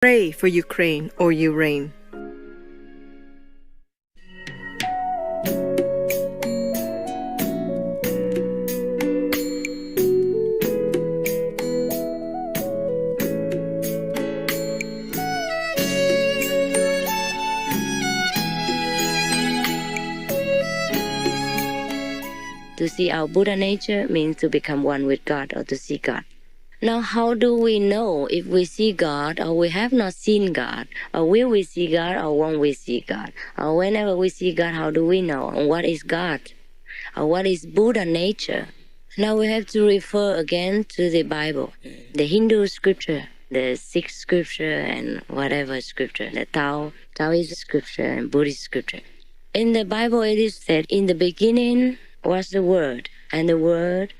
Pray for Ukraine or you reign. To see our Buddha nature means to become one with God or to see God. Now, how do we know if we see God or we have not seen God? Or will we see God or won't we see God? Or whenever we see God, how do we know? And what is God? Or what is Buddha nature? Now we have to refer again to the Bible, the Hindu scripture, the Sikh scripture, and whatever scripture, the Taoist scripture and Buddhist scripture. In the Bible, it is said, in the beginning was the Word, and the Word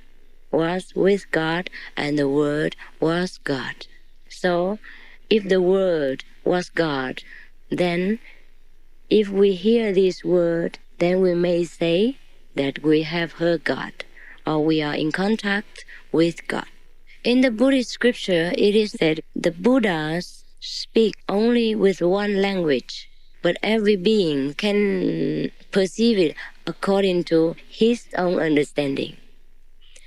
was with God, and the Word was God. So, if the Word was God, then if we hear this word, then we may say that we have heard God, or we are in contact with God. In the Buddhist scripture, it is said the Buddhas speak only with one language, but every being can perceive it according to his own understanding.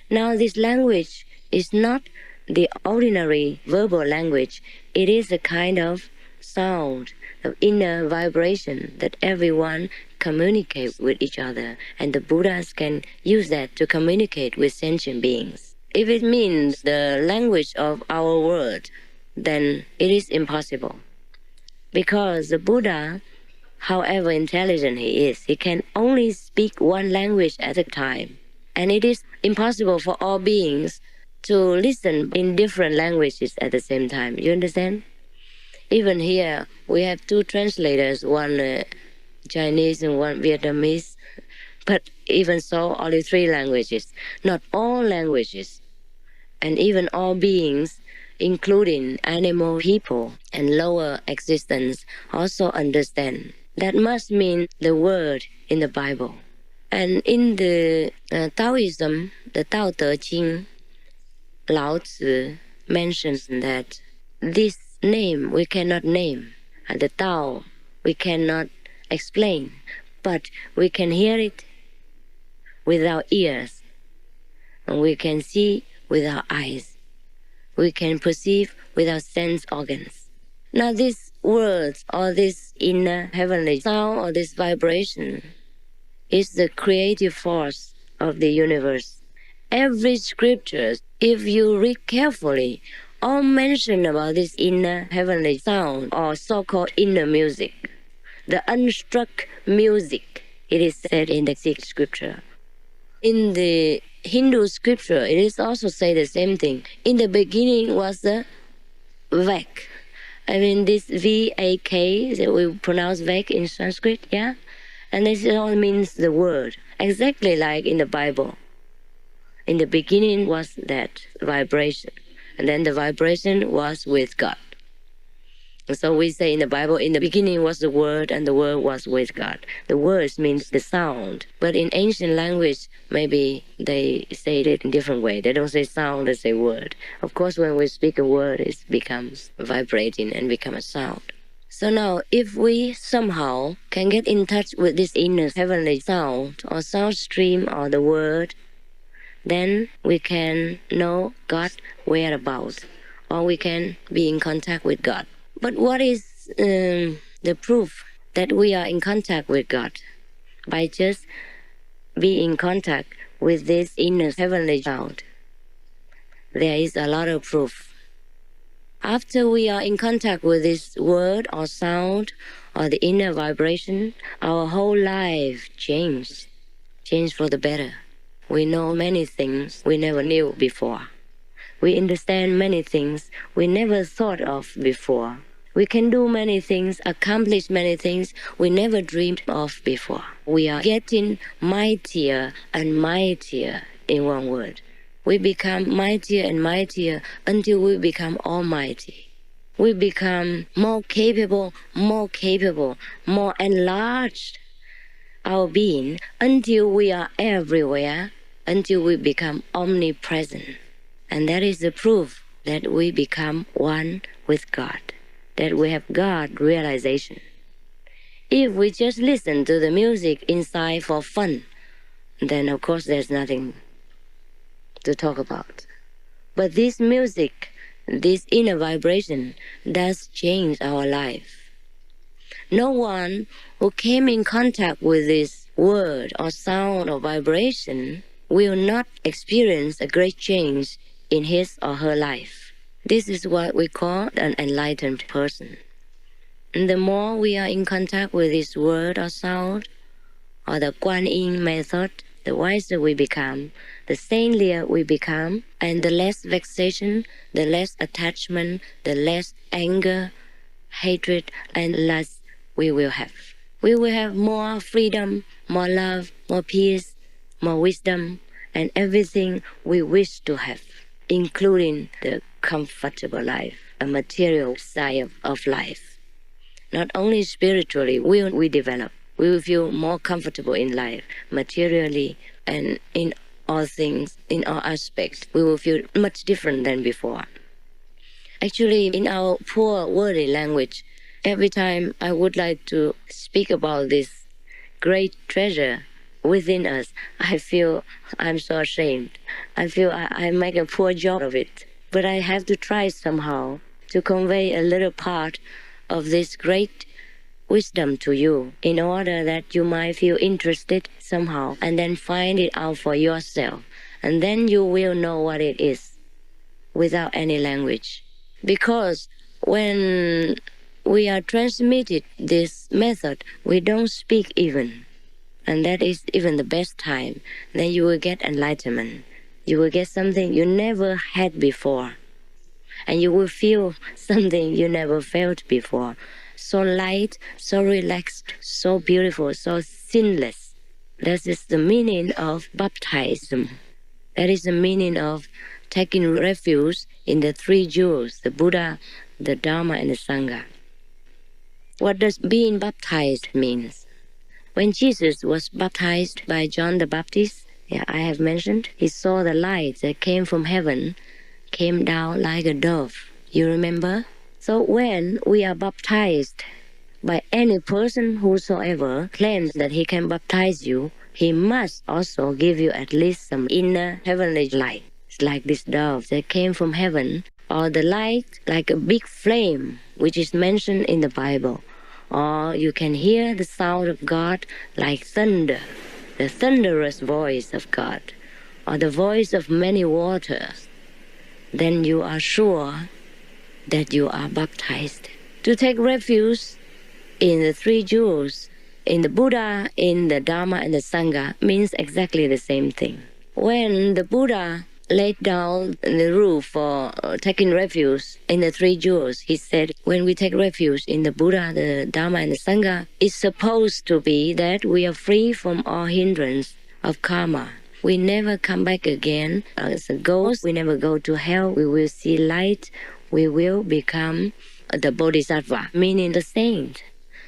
Now, this language is not the ordinary verbal language. It is a kind of sound, of inner vibration that everyone communicates with each other, and the Buddhas can use that to communicate with sentient beings. If it means the language of our world, then it is impossible. Because the Buddha, however intelligent he is, he can only speak one language at a time. And it is impossible for all beings to listen in different languages at the same time. You understand? Even here, we have two translators, one Chinese and one Vietnamese. But even so, only three languages. Not all languages. And even all beings, including animal people and lower existence, also understand. That must mean the word in the Bible. And in the Taoism, the Tao Te Ching, Lao Tzu mentions that this name we cannot name, and the Tao we cannot explain, but we can hear it with our ears, and we can see with our eyes, we can perceive with our sense organs. Now these words or this inner heavenly sound or this vibration is the creative force of the universe. Every scripture, if you read carefully, all mention about this inner heavenly sound or so-called inner music. The unstruck music, it is said in the Sikh scripture. In the Hindu scripture, it is also said the same thing. In the beginning was the Vak. I mean this V-A-K, that we pronounce Vak in Sanskrit, yeah? And this all means the word, exactly like in the Bible. In the beginning was that vibration, and then the vibration was with God. And so we say in the Bible, in the beginning was the Word, and the Word was with God. The words means the sound, but in ancient language, maybe they say it in a different way. They don't say sound, they say word. Of course, when we speak a word, it becomes vibrating and become a sound. So now, if we somehow can get in touch with this inner heavenly sound or sound stream or the word, then we can know God whereabouts, or we can be in contact with God. But what is the proof that we are in contact with God? By just being in contact with this inner heavenly sound. There is a lot of proof. After we are in contact with this word or sound or the inner vibration, our whole life changed for the better. We know many things we never knew before. We understand many things we never thought of before. We can do many things, accomplish many things we never dreamed of before. We are getting mightier and mightier, in one word. We become mightier and mightier until we become almighty. We become more capable, more enlarged our being until we are everywhere, until we become omnipresent. And that is the proof that we become one with God. that we have God realization. If we just listen to the music inside for fun, then of course there's nothing to talk about. But this music, this inner vibration, does change our life. No one who came in contact with this word or sound or vibration will not experience a great change in his or her life. This is what we call an enlightened person. And the more we are in contact with this word or sound, or the Kuan Yin method, the wiser we become, the saintlier we become, and the less vexation, the less attachment, the less anger, hatred, and lust we will have. We will have more freedom, more love, more peace, more wisdom, and everything we wish to have, including the comfortable life, a material side of life. Not only spiritually will we develop, we will feel more comfortable in life, materially, and in all things, in all aspects, we will feel much different than before. Actually, in our poor worldly language, every time I would like to speak about this great treasure within us, I feel I'm so ashamed. I feel I make a poor job of it. But I have to try somehow to convey a little part of this great wisdom to you in order that you might feel interested somehow and then find it out for yourself. And then you will know what it is without any language. Because when we are transmitted this method, we don't speak even. And that is even the best time. Then you will get enlightenment. You will get something you never had before. And you will feel something you never felt before. So light, so relaxed, so beautiful, so sinless. That is the meaning of baptism. That is the meaning of taking refuge in the three jewels, the Buddha, the Dharma, and the Sangha. What does being baptized mean? When Jesus was baptized by John the Baptist, I have mentioned, he saw the light that came from heaven, came down like a dove. You remember? So when we are baptized by any person whosoever claims that he can baptize you, he must also give you at least some inner heavenly light. It's like this dove that came from heaven, or the light like a big flame, which is mentioned in the Bible. Or you can hear the sound of God like thunder, the thunderous voice of God, or the voice of many waters. Then you are sure that you are baptized. To take refuge in the three jewels, in the Buddha, in the Dharma, and the Sangha means exactly the same thing. When the Buddha laid down the rule for taking refuge in the three jewels, he said, when we take refuge in the Buddha, the Dharma, and the Sangha, it's supposed to be that we are free from all hindrance of karma. We never come back again as a ghost. We never go to hell. We will see light. We will become the bodhisattva, meaning the saint.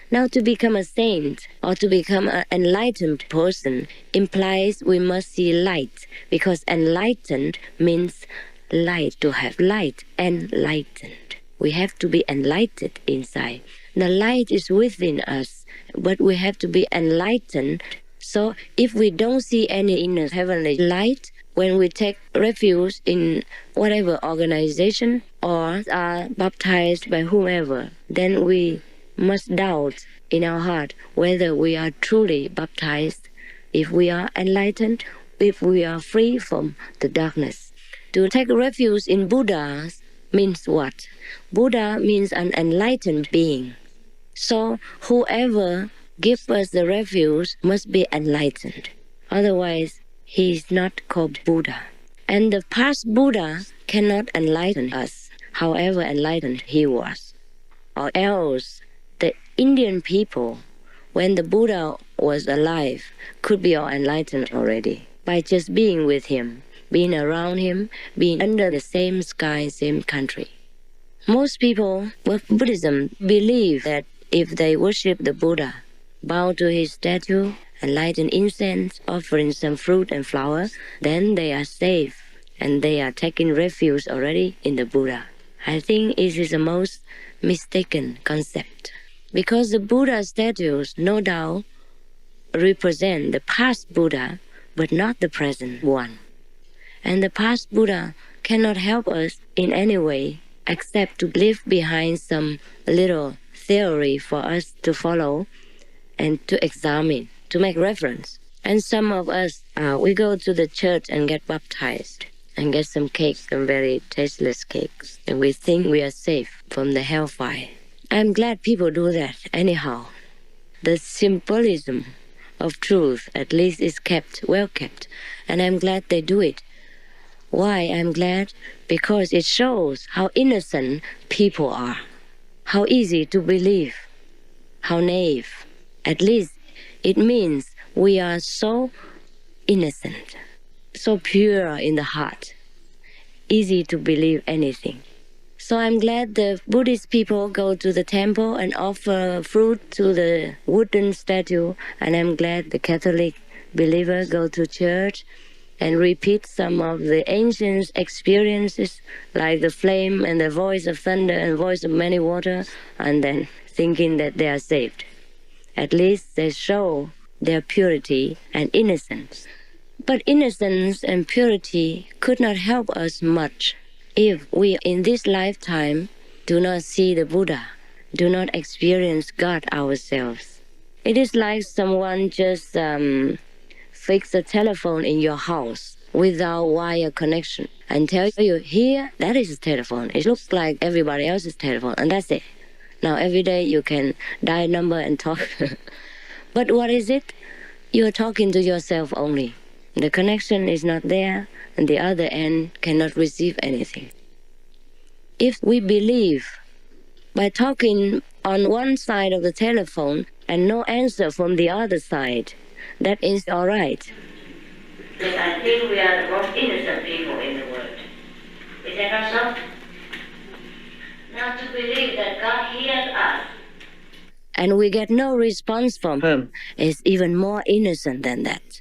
Now, to become a saint or to become an enlightened person implies we must see light, because enlightened means light, to have light, enlightened. We have to be enlightened inside. The light is within us, but we have to be enlightened. So if we don't see any inner heavenly light, when we take refuge in whatever organization or are baptized by whomever, then we must doubt in our heart whether we are truly baptized, if we are enlightened, if we are free from the darkness. To take refuge in Buddha means what? Buddha means an enlightened being. So whoever gives us the refuge must be enlightened. Otherwise, he is not called Buddha. And the past Buddha cannot enlighten us, however enlightened he was. Or else, the Indian people, when the Buddha was alive, could be all enlightened already by just being with him, being around him, being under the same sky, same country. Most people with Buddhism believe that if they worship the Buddha, bow to his statue, and light an incense, offering some fruit and flower, then they are safe and they are taking refuge already in the Buddha. I think it is the most mistaken concept. Because the Buddha statues, no doubt, represent the past Buddha, but not the present one. And the past Buddha cannot help us in any way except to leave behind some little theory for us to follow and to examine, to make reference. And some of us, we go to the church and get baptized and get some cakes, some very tasteless cakes. And we think we are safe from the hellfire. I'm glad people do that anyhow. The symbolism of truth at least is kept, well kept. And I'm glad they do it. Why I'm glad? Because it shows how innocent people are. How easy to believe. How naive. At least it means we are so innocent, so pure in the heart, easy to believe anything. So I'm glad the Buddhist people go to the temple and offer fruit to the wooden statue, and I'm glad the Catholic believers go to church and repeat some of the ancient experiences like the flame and the voice of thunder and voice of many water, and then thinking that they are saved. At least they show their purity and innocence. But innocence and purity could not help us much if we in this lifetime do not see the Buddha, do not experience God ourselves. It is like someone just fix a telephone in your house without wire connection and tell you, here, that is a telephone. It looks like everybody else's telephone, and that's it. Now every day you can dial number and talk. But what is it? You are talking to yourself only. The connection is not there, and the other end cannot receive anything. If we believe by talking on one side of the telephone and no answer from the other side, that is all right. Then I think we are the most innocent people in the world. Is that not so? Now to believe that God hears us and we get no response from Him is even more innocent than that.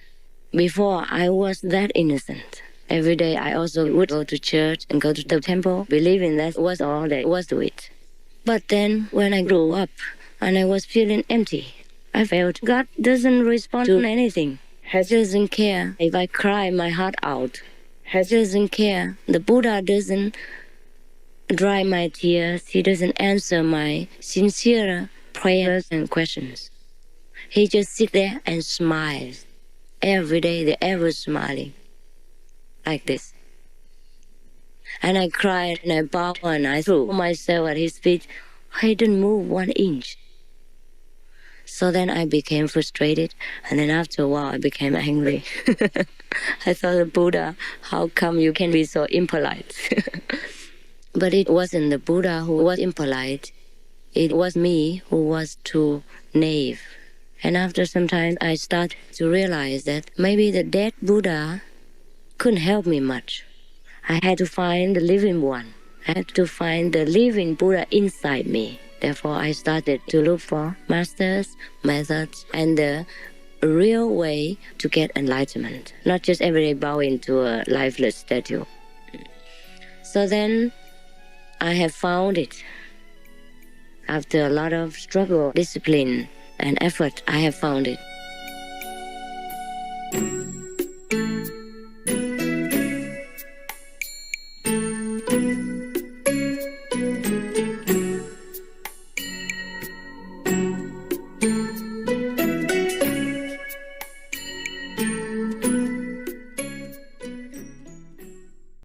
Before, I was that innocent. Every day I also would go to church and go to the temple, believing that was all there was to it. But then when I grew up and I was feeling empty, I felt God doesn't respond to anything. He doesn't care if I cry my heart out. He doesn't care. The Buddha doesn't dry my tears. He doesn't answer my sincere prayers and questions. He just sits there and smiles. Every day they're ever smiling. Like this. And I cried and I bowed and I threw myself at his feet. He didn't move 1 inch. So then I became frustrated, and then after a while I became angry. I thought, Buddha, how come you can be so impolite? But it wasn't the Buddha who was impolite. It was me who was too naive. And after some time I started to realize that maybe the dead Buddha couldn't help me much. I had to find the living one. I had to find the living Buddha inside me. Therefore, I started to look for masters, methods, and the real way to get enlightenment. Not just every day bowing to a lifeless statue. So then, I have found it. After a lot of struggle, discipline, and effort, I have found it.